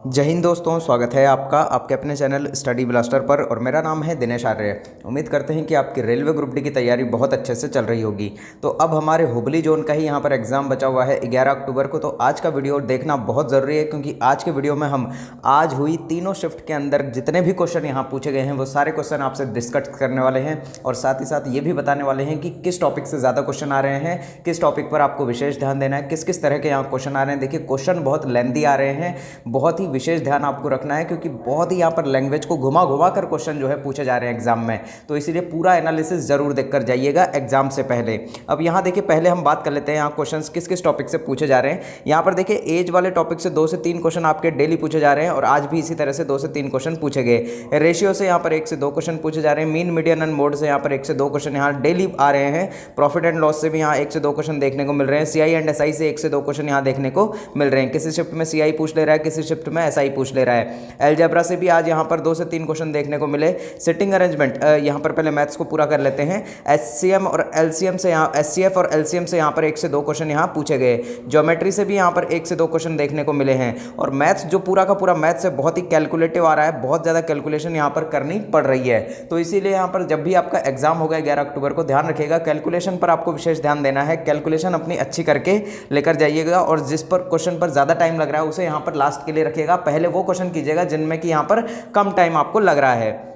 जय हिंद दोस्तों, स्वागत है आपका आपके अपने चैनल स्टडी ब्लास्टर पर। और मेरा नाम है दिनेश आर्य। उम्मीद करते हैं कि आपकी रेलवे ग्रुप डी की तैयारी बहुत अच्छे से चल रही होगी। तो अब हमारे हुबली जोन का ही यहाँ पर एग्ज़ाम बचा हुआ है 11 अक्टूबर को। तो आज का वीडियो देखना बहुत ज़रूरी है, क्योंकि आज के वीडियो में हम आज हुई तीनों शिफ्ट के अंदर जितने भी क्वेश्चन यहाँ पूछे गए हैं वो सारे क्वेश्चन आपसे डिस्कस करने वाले हैं। और साथ ही साथ ये भी बताने वाले हैं कि किस टॉपिक से ज़्यादा क्वेश्चन आ रहे हैं, किस टॉपिक पर आपको विशेष ध्यान देना है, किस किस तरह के यहाँ क्वेश्चन आ रहे हैं। देखिए, क्वेश्चन बहुत लेंथी आ रहे हैं, बहुत ही विशेष ध्यान आपको रखना है, क्योंकि बहुत ही यहाँ पर लैंग्वेज को घुमा घुमा कर क्वेश्चन जो है पूछे जा रहे हैं एग्जाम में। तो इसीलिए पूरा एनालिसिस जरूर देखकर जाइएगा एग्जाम से पहले। अब यहाँ देखिए, पहले हम बात कर लेते हैं यहाँ क्वेश्चंस किस किस टॉपिक से पूछे जा रहे हैं। यहाँ पर देखिए, एज वाले टॉपिक से 2 से 3 क्वेश्चन आपके डेली पूछे जा रहे हैं, और आज भी इसी तरह से 2 से 3 क्वेश्चन पूछे गए। रेशियो से यहाँ पर 1 से 2 क्वेश्चन पूछे जा रहे हैं। मीन, मीडियन एंड मोड से यहाँ पर 1 से 2 क्वेश्चन यहाँ डेली आ रहे हैं। प्रॉफिट एंड लॉस से भी यहाँ 1 से 2 क्वेश्चन देखने को मिल रहे हैं। सीआई एंड एसआई से 1 से 2 क्वेश्चन यहाँ देखने को मिल रहे हैं। किसी शिफ्ट में सीआई पूछ ले रहा है, किसी शिफ्ट में एसआई पूछ ले रहा है। अलजेब्रा से भी आज यहाँ पर 2 से 3 क्वेश्चन देखने को मिले। सिटिंग अरेंजमेंट, यहाँ पर पहले मैथ्स को पूरा कर लेते हैं। एचसीएम और एलसीएम से यहाँ, एचसीएफ और एलसीएम से यहाँ पर 1 से 2 क्वेश्चन यहाँ पूछे गए। ज्योमेट्री से भी यहाँ पर 1 से 2 क्वेश्चन देखने को मिले हैं। और मैथ्स जो पूरा का पूरा मैथ्स है बहुत ही कैलकुलेटिव आ रहा है, बहुत ज़्यादा कैलकुलेशन यहाँ पर करनी पड़ रही है। तो इसीलिए यहाँ पर जब भी आपका एग्जाम होगा 11 अक्टूबर को, ध्यान रखिएगा कैलकुलेशन पर आपको विशेष ध्यान देना है। कैलकुलेशन अपनी अच्छी करके लेकर जाइएगा, और जिस पर क्वेश्चन पर ज़्यादा टाइम लग रहा है उसे यहाँ पर लास्ट के लिए रखिएगा। पहले वो क्वेश्चन कीजिएगा जिनमें कि यहाँ पर कम टाइम आपको लग रहा है।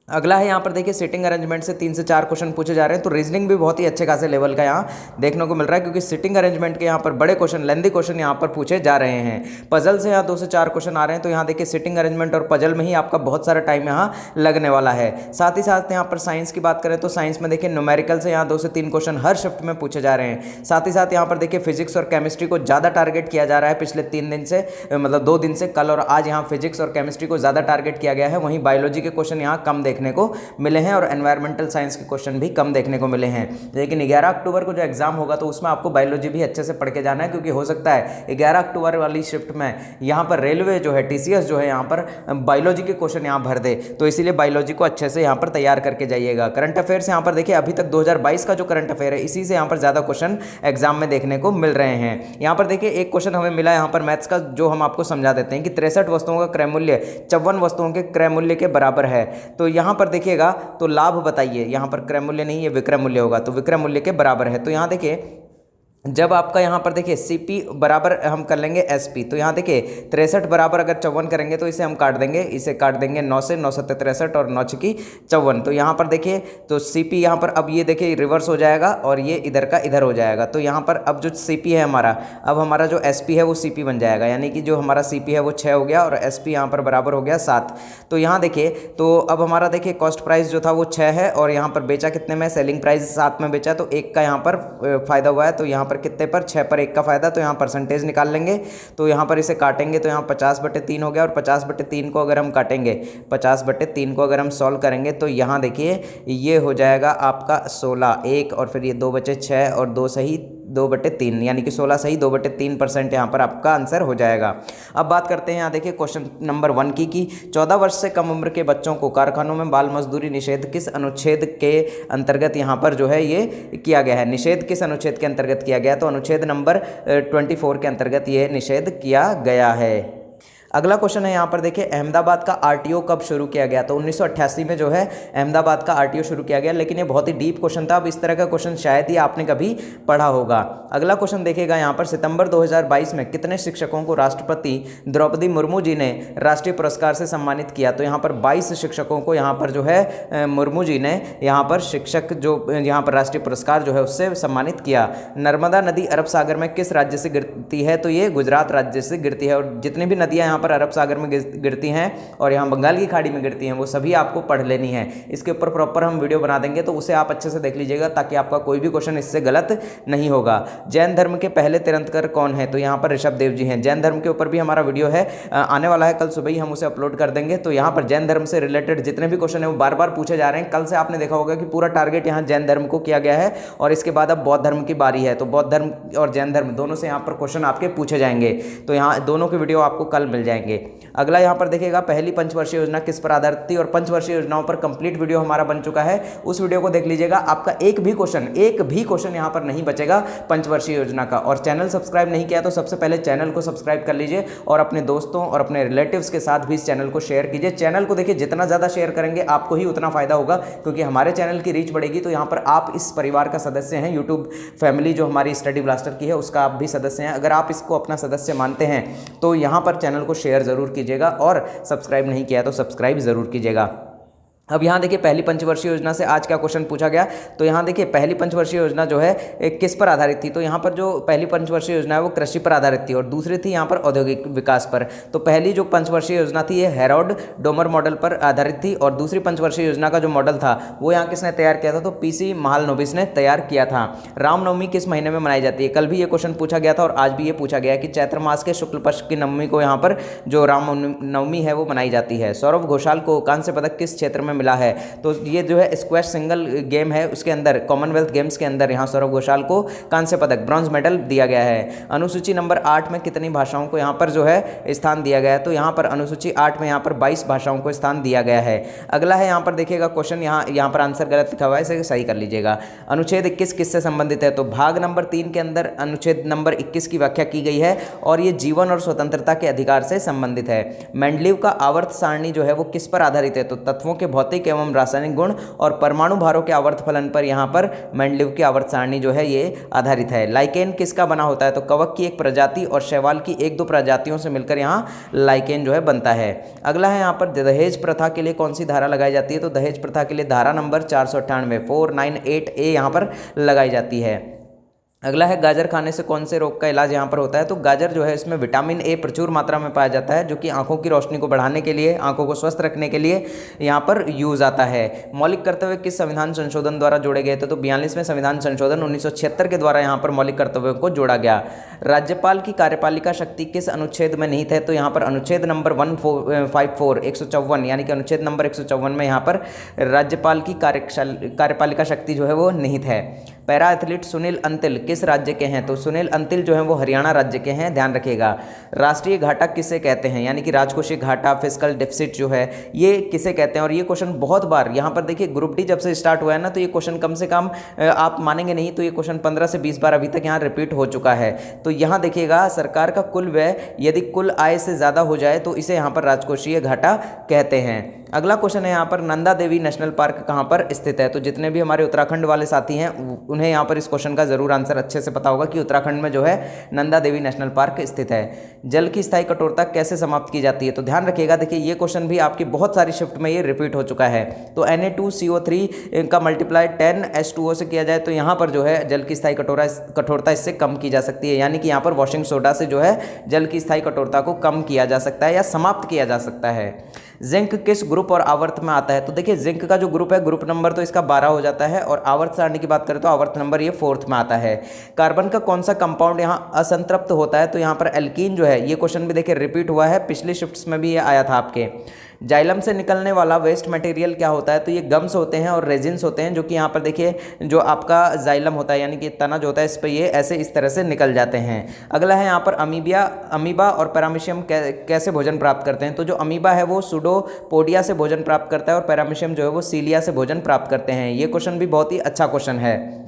अगला है यहाँ पर देखिए, सिटिंग अरेंजमेंट से 3 से 4 क्वेश्चन पूछे जा रहे हैं। तो रीजनिंग भी बहुत ही अच्छे खासे लेवल का यहाँ देखने को मिल रहा है, क्योंकि सिटिंग अरेंजमेंट के यहाँ पर बड़े क्वेश्चन, लेंदी क्वेश्चन यहाँ पर पूछे जा रहे हैं। पजल से यहाँ 2 से 4 क्वेश्चन आ रहे हैं। तो यहाँ देखिए, सिटिंग अरेंजमेंट और पजल में ही आपका बहुत सारा टाइम यहाँ लगने वाला है। साथ ही साथ यहाँ पर साइंस की बात करें तो साइंस में देखिए, न्यूमेरिकल से यहाँ 2 से 3 क्वेश्चन हर शिफ्ट में पूछे जा रहे हैं। साथ ही साथ यहाँ पर देखिए, फिजिक्स और केमिस्ट्री को ज़्यादा टारगेट किया जा रहा है पिछले 3 दिन से, मतलब 2 दिन से, कल और आज यहाँ फिजिक्स और केमिस्ट्री को ज़्यादा टारगेट किया गया है। वहीं बायोलॉजी के क्वेश्चन यहाँ कम देखने को मिले हैं, और एनवायरमेंटल साइंस के क्वेश्चन भी कम देखने को मिले हैं। लेकिन 11 अक्टूबर को जो एग्जाम होगा तो उसमें आपको बायोलॉजी भी अच्छे से पढ़ के जाना है, क्योंकि हो सकता है 11 अक्टूबर वाली शिफ्ट में यहाँ पर रेलवे जो है, टीसीएस जो है, यहाँ पर बायोलॉजी के क्वेश्चन यहाँ भर दे। तो इसीलिए बायोलॉजी को अच्छे से यहाँ पर तैयार करके जाइएगा। करंट अफेयर्स यहाँ पर देखिए, अभी तक 2022 का जो करंट अफेयर है इसी से यहाँ पर ज़्यादा क्वेश्चन एग्जाम में देखने को मिल रहे हैं। यहाँ पर देखिए, एक क्वेश्चन हमें मिला यहाँ पर मैथ्स का, जो हम आपको समझा देते हैं कि 63 वस्तुओं का क्रय मूल्य 54 वस्तुओं के क्रय मूल्य के बराबर है। तो यहाँ पर देखिएगा, तो लाभ बताइए, यहाँ पर क्रय मूल्य नहीं, ये विक्रय मूल्य होगा, तो विक्रय मूल्य के बराबर है। तो यहाँ देखिए, जब आपका यहाँ पर देखिए सीपी बराबर हम कर लेंगे एसपी, तो यहाँ देखिए 63 बराबर अगर 54 करेंगे तो इसे हम काट देंगे, इसे काट देंगे 9 से, 9 7 63 और 9 6 54। तो यहाँ पर देखिए, तो सीपी यहाँ पर अब ये देखिए रिवर्स हो जाएगा, और ये इधर का इधर हो जाएगा। तो यहाँ पर अब जो सीपी है हमारा, अब हमारा जो एसपी है वो सीपी बन जाएगा, यानी कि जो हमारा सीपी है वो 6 हो गया, और एसपी यहाँ पर बराबर हो गया 7। तो यहाँ देखिए, तो अब हमारा देखिए कॉस्ट प्राइस जो था वो 6 है, और यहाँ पर बेचा कितने में, सेलिंग प्राइस 7 में बेचा, तो 1 का यहाँ पर फायदा हुआ है। तो यहाँ पर कितने पर, 6 पर 1 का फायदा। तो यहाँ परसेंटेज निकाल लेंगे, तो यहाँ पर इसे काटेंगे तो यहाँ 50/3 हो गया, और 50/3 को अगर हम काटेंगे, 50/3 को अगर हम सॉल्व करेंगे तो यहाँ देखिए ये हो जाएगा आपका 16, 1 और फिर ये 2 बचे 6 और 2 सही 2/3, यानी कि 16 सही 2/3% यहाँ पर आपका आंसर हो जाएगा। अब बात करते हैं यहाँ देखिए क्वेश्चन नंबर 1 की, 14 वर्ष से कम उम्र के बच्चों को कारखानों में बाल मजदूरी निषेध किस अनुच्छेद के अंतर्गत यहाँ पर जो है ये किया गया है, निषेध किस अनुच्छेद के अंतर्गत किया गया है? तो अनुच्छेद नंबर 24 के अंतर्गत ये निषेध किया गया है। अगला क्वेश्चन है यहाँ पर देखिए, अहमदाबाद का आरटीओ कब शुरू किया गया? तो 1988 में जो है अहमदाबाद का आरटीओ शुरू किया गया, लेकिन ये बहुत ही डीप क्वेश्चन था। अब इस तरह का क्वेश्चन शायद ही आपने कभी पढ़ा होगा। अगला क्वेश्चन देखिएगा यहाँ पर, सितंबर 2022 में कितने शिक्षकों को राष्ट्रपति द्रौपदी मुर्मू जी ने राष्ट्रीय पुरस्कार से सम्मानित किया? तो यहाँ पर 22 शिक्षकों को यहाँ पर जो है मुर्मू जी ने यहाँ पर शिक्षक जो यहाँ पर राष्ट्रीय पुरस्कार जो है उससे सम्मानित किया। नर्मदा नदी अरब सागर में किस राज्य से गिरती है? तो ये गुजरात राज्य से गिरती है। और जितनी भी नदियाँ यहाँ पर अरब सागर में गिरती हैं और यहाँ बंगाल की खाड़ी में गिरती हैं, वो सभी आपको पढ़ लेनी है। इसके ऊपर प्रॉपर हम वीडियो बना देंगे, तो उसे आप अच्छे से देख लीजिएगा, ताकि आपका कोई भी क्वेश्चन इससे गलत नहीं होगा। जैन धर्म के पहले तीर्थंकर कौन है? तो यहाँ पर ऋषभ देव जी हैं। जैन धर्म के ऊपर भी हमारा वीडियो है, आने वाला है, कल सुबह ही हम उसे अपलोड कर देंगे। तो यहाँ पर जैन धर्म से रिलेटेड जितने भी क्वेश्चन है वो बार बार पूछे जा रहे हैं। कल से आपने देखा होगा कि पूरा टारगेट यहाँ जैन धर्म को किया गया है, और इसके बाद अब बौद्ध धर्म की बारी है। तो बौद्ध धर्म और जैन धर्म दोनों से यहाँ पर क्वेश्चन आपके पूछे जाएंगे। तो यहाँ दोनों के वीडियो आपको कल मिल जाएंगे। अगला यहाँ पर देखिएगा, पहली पंचवर्षीय योजना किस पर आधारित थी, और पंचवर्षीय योजनाओं पर कंप्लीट वीडियो हमारा बन चुका है, उस वीडियो को देख लीजिएगा। आपका एक भी क्वेश्चन यहाँ पर नहीं बचेगा पंचवर्षीय योजना का। और चैनल सब्सक्राइब नहीं किया तो सबसे पहले चैनल को सब्सक्राइब कर लीजिए और अपने दोस्तों और अपने रिलेटिव्स के साथ भी इस चैनल को शेयर कीजिए। चैनल को देखिए, जितना ज़्यादा शेयर करेंगे आपको ही उतना फायदा होगा, क्योंकि हमारे चैनल की रीच बढ़ेगी तो यहाँ पर आप इस परिवार का सदस्य हैं। यूट्यूब फैमिली जो हमारी स्टडी ब्लास्टर की है उसका आप भी सदस्य हैं। अगर आप इसको अपना सदस्य मानते हैं तो यहाँ पर चैनल को शेयर ज़रूर कीजिएगा और सब्सक्राइब नहीं किया तो सब्सक्राइब ज़रूर कीजिएगा। अब यहाँ देखिए, पहली पंचवर्षीय योजना से आज क्या क्वेश्चन पूछा गया, तो यहाँ देखिए पहली पंचवर्षीय योजना जो है किस पर आधारित थी, तो यहाँ पर जो पहली पंचवर्षीय योजना है वो कृषि पर आधारित थी और दूसरी थी यहाँ पर औद्योगिक विकास पर। तो पहली जो पंचवर्षीय योजना थी ये हेरोल्ड डोमर मॉडल पर आधारित थी और दूसरी पंचवर्षीय योजना का जो मॉडल था वो यहाँ किसने तैयार किया था, तो पीसी महालनोबिस ने तैयार किया था। रामनवमी किस महीने में मनाई जाती है, कल भी ये क्वेश्चन पूछा गया था और आज भी ये पूछा गया कि चैत्र मास के शुक्ल पक्ष की नवमी को यहाँ पर जो रामनवमी है वो मनाई जाती है। सौरभ घोषाल को कांस्य पदक किस क्षेत्र में मिला है, तो ये जो है स्क्वैश सिंगल गेम है उसके अंदर, कॉमनवेल्थ गेम्स के अंदर यहाँ सौरभ घोषाल को कांस्य पदक ब्रॉन्ज मेडल दिया गया है। अनुसूची नंबर 8 में कितनी भाषाओं को यहाँ पर जो है स्थान दिया गया है, तो यहाँ पर अनुसूची 8 में यहाँ पर 22 भाषाओं को स्थान दिया गया है। अगला है यहाँ पर देखिएगा क्वेश्चन, यहाँ पर आंसर गलत लिखा हुआ है, इसे सही कर लीजिएगा। अनुच्छेद 21 किससे संबंधित है, तो भाग नंबर 3 के अंदर अनुच्छेद नंबर 21 की व्याख्या की गई है और ये जीवन और स्वतंत्रता के अधिकार से संबंधित है। मेंडलीव का आवर्त सारणी जो है वो किस पर आधारित है, तो तत्वों के भौतिक एवं रासायनिक गुण और परमाणु भारों के आवर्त फलन पर यहाँ पर मेंडलीव की आवर्त सारणी जो है ये आधारित है। लाइकेन किसका बना होता है, तो कवक की एक प्रजाति और शैवाल की 1-2 प्रजातियों से मिलकर यहाँ लाइकेन जो है बनता है। अगला है यहाँ पर दहेज प्रथा के लिए कौन सी धारा लगाई जाती है, तो दहेज प्रथा के लिए धारा नंबर 498 498A यहाँ पर लगाई जाती है। अगला है गाजर खाने से कौन से रोग का इलाज यहाँ पर होता है, तो गाजर जो है इसमें विटामिन ए प्रचुर मात्रा में पाया जाता है जो कि आंखों की रोशनी को बढ़ाने के लिए, आंखों को स्वस्थ रखने के लिए यहाँ पर यूज आता है। मौलिक कर्तव्य किस संविधान संशोधन द्वारा जोड़े गए थे, तो 42वें संविधान संशोधन 1976 के द्वारा यहाँ पर मौलिक कर्तव्यों को जोड़ा गया। राज्यपाल की कार्यपालिका शक्ति किस अनुच्छेद में निहित है, तो यहाँ पर अनुच्छेद नंबर 154 154 यानी कि अनुच्छेद नंबर 154 में यहाँ पर राज्यपाल की कार्यपालिका शक्ति जो है वो निहित है। पैरा एथलीट सुनील अंतिल किस राज्य के हैं, तो सुनील अंतिल जो हैं वो हरियाणा राज्य के हैं, ध्यान रखिएगा। राष्ट्रीय घाटा किसे कहते हैं, यानी कि राजकोषीय घाटा, फिस्कल डेफिसिट जो है ये किसे कहते हैं। और ये क्वेश्चन बहुत बार यहाँ पर देखिए, ग्रुप डी जब से स्टार्ट हुआ है ना, तो ये क्वेश्चन कम से कम आप मानेंगे नहीं तो ये क्वेश्चन 15 से 20 बार अभी तक यहाँ रिपीट हो चुका है। तो यहाँ देखिएगा, सरकार का कुल व्यय यदि कुल आय से ज़्यादा हो जाए तो इसे यहाँ पर राजकोषीय घाटा कहते हैं। अगला क्वेश्चन है यहाँ पर, नंदा देवी नेशनल पार्क कहाँ पर स्थित है, तो जितने भी हमारे उत्तराखंड वाले साथी हैं उन्हें यहाँ पर इस क्वेश्चन का जरूर आंसर अच्छे से पता होगा कि उत्तराखंड में जो है नंदा देवी नेशनल पार्क स्थित है। जल की स्थायी कठोरता कैसे समाप्त की जाती है, तो ध्यान रखिएगा, देखिए ये क्वेश्चन भी आपकी बहुत सारी शिफ्ट में ये रिपीट हो चुका है। तो Na2CO3 का मल्टीप्लाई 10H2O से किया जाए तो यहाँ पर जो है जल की स्थायी कठोरता इससे कम की जा सकती है, यानी कि यहाँ पर वॉशिंग सोडा से जो है जल की स्थायी कठोरता को कम किया जा सकता है या समाप्त किया जा सकता है। जिंक किस ग्रुप और आवर्त में आता है, तो देखिए जिंक का जो ग्रुप है, ग्रुप नंबर तो इसका 12 हो जाता है और आवर्त सारणी की बात करें तो आवर्त नंबर ये 4th में आता है। कार्बन का कौन सा कंपाउंड यहाँ असंतृप्त होता है, तो यहाँ पर एल्कीन जो है, ये क्वेश्चन भी देखिए रिपीट हुआ है, पिछली शिफ्ट्स में भी ये आया था आपके। जाइलम से निकलने वाला वेस्ट मटेरियल क्या होता है, तो ये गम्स होते हैं और रेजिन्स होते हैं, जो कि यहाँ पर देखिए जो आपका जाइलम होता है यानी कि तना जो होता है इस पर ये ऐसे इस तरह से निकल जाते हैं। अगला है यहाँ पर अमीबा और पैरामीशियम कैसे भोजन प्राप्त करते हैं, तो जो अमीबा है वो सुडोपोडिया से भोजन प्राप्त करता है और पैरामीशियम जो है वो सीलिया से भोजन प्राप्त करते हैं। ये क्वेश्चन भी बहुत ही अच्छा क्वेश्चन है।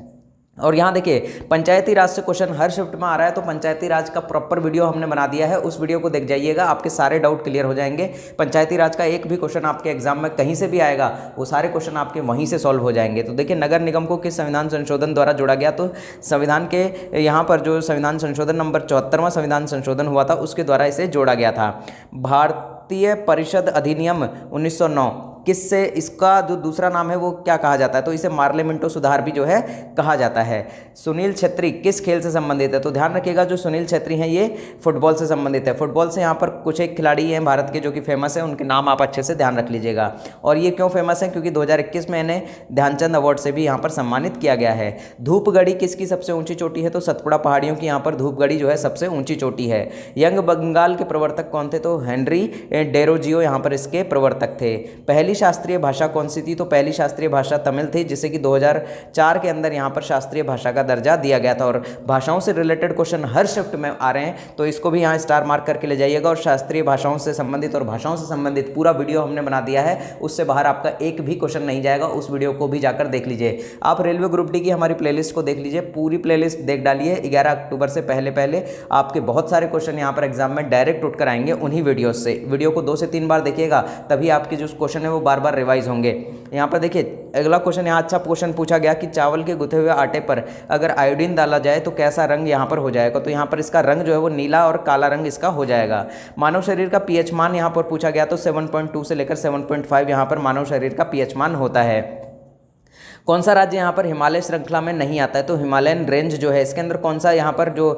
और यहाँ देखिए पंचायती राज से क्वेश्चन हर शिफ्ट में आ रहा है, तो पंचायती राज का प्रॉपर वीडियो हमने बना दिया है, उस वीडियो को देख जाइएगा, आपके सारे डाउट क्लियर हो जाएंगे। पंचायती राज का एक भी क्वेश्चन आपके एग्जाम में कहीं से भी आएगा वो सारे क्वेश्चन आपके वहीं से सॉल्व हो जाएंगे। तो देखिए नगर निगम को किस संविधान संशोधन द्वारा जोड़ा गया, तो संविधान के यहाँ पर जो संविधान संशोधन नंबर 74वां संविधान संशोधन हुआ था उसके द्वारा इसे जोड़ा गया था। भारतीय परिषद अधिनियम 1909 किससे, इसका जो दूसरा नाम है वो क्या कहा जाता है, तो इसे मार्लियामेंटो सुधार भी जो है कहा जाता है। सुनील छेत्री किस खेल से संबंधित है, तो ध्यान रखिएगा जो सुनील छेत्री हैं ये फुटबॉल से संबंधित है। फुटबॉल से यहाँ पर कुछ एक खिलाड़ी हैं भारत के जो कि फेमस है, उनके नाम आप अच्छे से ध्यान रख लीजिएगा। और ये क्यों फेमस है, क्योंकि 2021 में इन्हें ध्यानचंद अवार्ड से भी यहाँ पर सम्मानित किया गया है। धूपगढ़ी किसकी सबसे ऊंची चोटी है, तो सतपुड़ा पहाड़ियों की यहाँ पर धूपगढ़ी जो है सबसे ऊंची चोटी है। यंग बंगाल के प्रवर्तक कौन थे, तो हेनरी डेरोजियो यहाँ पर इसके प्रवर्तक थे। पहली पहली शास्त्रीय भाषा कौन सी थी? तो पहली शास्त्रीय भाषा तमिल थी, जिसे कि 2004 के अंदर यहाँ पर शास्त्रीय भाषा का दर्जा दिया गया था। और भाषाओं से रिलेटेड क्वेश्चन हर शिफ्ट में आ रहे हैं, तो इसको भी यहाँ स्टार मार्क करके ले जाइएगा। और शास्त्रीय भाषाओं से संबंधित और भाषाओं से संबंधित पूरा वीडियो हमने बना दिया है, उससे बाहर आपका एक भी क्वेश्चन नहीं जाएगा। उस वीडियो को भी जाकर देख लीजिए। आप रेलवे ग्रुप डी की हमारी प्लेलिस्ट को देख लीजिए, पूरी प्लेलिस्ट देख डालिए। 11 अक्टूबर से पहले पहले आपके बहुत सारे क्वेश्चन यहाँ पर एग्जाम में डायरेक्ट उठ कर आएंगे उन्हीं वीडियो से। वीडियो को 2 से 3 बार देखिएगा, तभी आपके जो क्वेश्चन है वो बार बार रिवाइज होंगे। यहाँ पर देखिए अगला क्वेश्चन, यहाँ अच्छा क्वेश्चन पूछा गया कि चावल के गुथे हुए आटे पर अगर आयोडीन डाला जाए तो कैसा रंग यहाँ पर हो जाएगा? तो यहाँ पर इसका रंग जो है वो नीला और काला रंग इसका हो जाएगा। मानव शरीर का पीएच मान यहाँ पर पूछा गया, तो 7.2 से लेकर 7.5 यहाँ पर मानव शरीर का पीएच मान होता है। कौन सा राज्य यहाँ पर हिमालय श्रृंखला में नहीं आता है? तो हिमालयन रेंज जो है इसके अंदर कौन सा यहाँ पर जो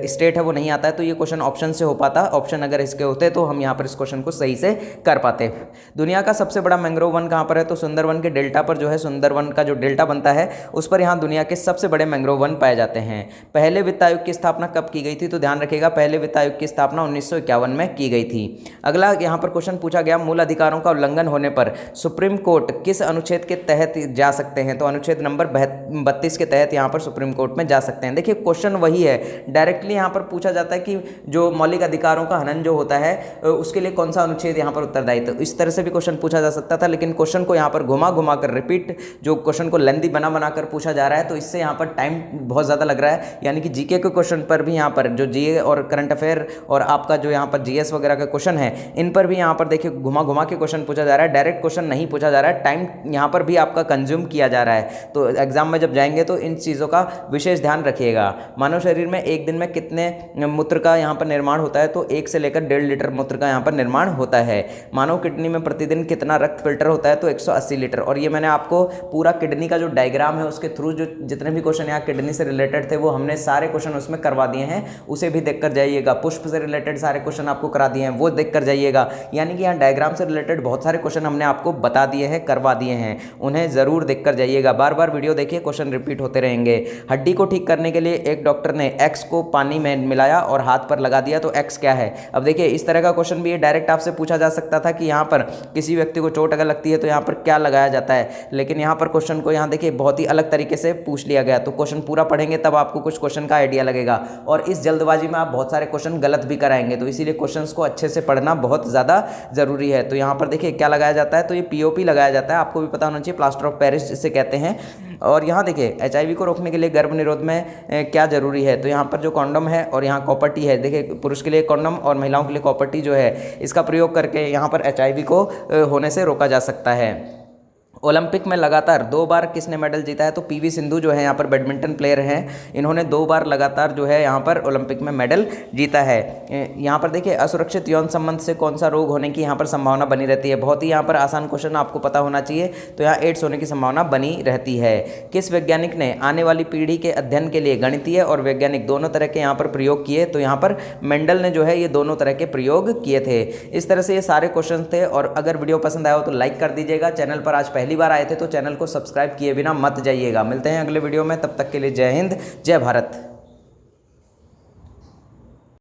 स्टेट है वो नहीं आता है? तो ये क्वेश्चन ऑप्शन से हो पाता। ऑप्शन अगर इसके होते तो हम यहाँ पर इस क्वेश्चन को सही से कर पाते। दुनिया का सबसे बड़ा मैंग्रोव वन कहाँ पर है? तो सुंदरवन के डेल्टा पर जो है, सुंदरवन का जो डेल्टा बनता है उस पर यहाँ दुनिया के सबसे बड़े मैंग्रोव वन पाए जाते हैं। पहले वित्त आयोग की स्थापना कब की गई थी? तो ध्यान रखिएगा, पहले वित्त आयोग की स्थापना 1951 में की गई थी। अगला यहाँ पर क्वेश्चन पूछा गया, मूल अधिकारों का उल्लंघन होने पर सुप्रीम कोर्ट किस अनुच्छेद के तहत जा सकते हैं? तो अनुच्छेद नंबर 32 के तहत यहाँ पर सुप्रीम कोर्ट में जा सकते हैं। देखिए क्वेश्चन वही है, डायरेक्टली यहाँ पर पूछा जाता है कि जो मौलिक अधिकारों का हनन जो होता है उसके लिए कौन सा अनुच्छेद यहाँ पर उत्तरदायी। तो इस तरह से भी क्वेश्चन पूछा जा सकता था, लेकिन क्वेश्चन को यहाँ पर घुमा घुमा कर रिपीट, जो क्वेश्चन को लेंदी बना बना कर पूछा जा रहा है, तो इससे यहाँ पर टाइम बहुत ज़्यादा लग रहा है। यानी कि जीके के क्वेश्चन पर भी यहाँ पर जो जीए और करंट अफेयर और आपका जो यहाँ पर जीएस वगैरह का क्वेश्चन है, इन पर भी यहाँ पर देखिए घुमा घुमा के क्वेश्चन पूछा जा रहा है, डायरेक्ट क्वेश्चन नहीं पूछा जा रहा है। टाइम यहाँ पर भी आपका कंज्यूम किया जा रहा है। तो एग्जाम में जब जाएंगे तो इन चीज़ों का विशेष ध्यान रखिएगा। मानव शरीर में एक दिन में कितने मूत्र का यहाँ पर निर्माण होता है? तो 1 से लेकर 1.5 लीटर मूत्र का यहाँ पर निर्माण होता है। मानव किडनी में प्रतिदिन कितना रक्त फिल्टर होता है? तो 180 लीटर। और ये मैंने आपको पूरा किडनी का जो डायग्राम है उसके थ्रू जो जितने भी क्वेश्चन यहाँ किडनी से रिलेटेड थे वो हमने सारे क्वेश्चन उसमें करवा दिए हैं, उसे भी देख कर जाइएगा। पुष्प से रिलेटेड सारे क्वेश्चन आपको करा दिए हैं, वो देख कर जाइएगा। यानी कि यहाँ डायग्राम से रिलेटेड बहुत सारे क्वेश्चन हमने आपको बता दिए हैं, करवा दिए हैं, उन्हें ज़रूर देख कर जाइएगा। बार बार वीडियो देखिए, क्वेश्चन रिपीट होते रहेंगे। हड्डी को ठीक करने के लिए एक डॉक्टर ने एक्स को पानी में मिलाया और हाथ पर लगा दिया, तो एक्स क्या है? अब देखिए इस तरह का क्वेश्चन भी डायरेक्ट आपसे पूछा जा सकता था कि यहाँ पर किसी व्यक्ति को चोट अगर लगती है तो यहाँ पर क्या लगाया जाता है, लेकिन यहाँ पर क्वेश्चन को यहाँ देखिए बहुत ही अलग तरीके से पूछ लिया गया। तो क्वेश्चन पूरा पढ़ेंगे तब आपको कुछ क्वेश्चन का आइडिया लगेगा, और इस जल्दबाजी में आप बहुत सारे क्वेश्चन गलत भी कराएंगे। तो इसीलिए क्वेश्चन को अच्छे से पढ़ना बहुत ज़्यादा जरूरी है। तो यहाँ पर देखिए क्या लगाया जाता है? तो ये पीओपी लगाया जाता है, आपको भी पता होना चाहिए, प्लास्टर ऑफ पेरिस जिसे कहते हैं। और यहाँ देखिए एचआईवी को रोकने के लिए गर्भ निरोध में क्या जरूरी है? तो यहाँ पर जो कॉन्डम है और यहाँ कॉपर टी है, देखिए पुरुष के लिए कॉन्डम और महिलाओं के लिए कॉपर टी जो है, इसका प्रयोग करके यहाँ पर एचआईवी को होने से रोका जा सकता है। ओलंपिक में लगातार 2 बार किसने मेडल जीता है? तो पीवी सिंधु जो है यहाँ पर बैडमिंटन प्लेयर हैं, इन्होंने 2 बार लगातार जो है यहाँ पर ओलंपिक में मेडल जीता है। यहाँ पर देखिए असुरक्षित यौन संबंध से कौन सा रोग होने की यहाँ पर संभावना बनी रहती है? बहुत ही यहाँ पर आसान क्वेश्चन आपको पता होना चाहिए। तो यहाँ एड्स होने की संभावना बनी रहती है। किस वैज्ञानिक ने आने वाली पीढ़ी के अध्ययन के लिए गणितीय और वैज्ञानिक दोनों तरह के यहाँ पर प्रयोग किए? तो यहाँ पर मेंडल ने जो है ये दोनों तरह के प्रयोग किए थे। इस तरह से ये सारे क्वेश्चन थे। और अगर वीडियो पसंद आया हो तो लाइक कर दीजिएगा। चैनल पर आज पहली बार आए थे तो चैनल को सब्सक्राइब किए बिना मत जाइएगा। मिलते हैं अगले वीडियो में, तब तक के लिए जय हिंद, जय भारत।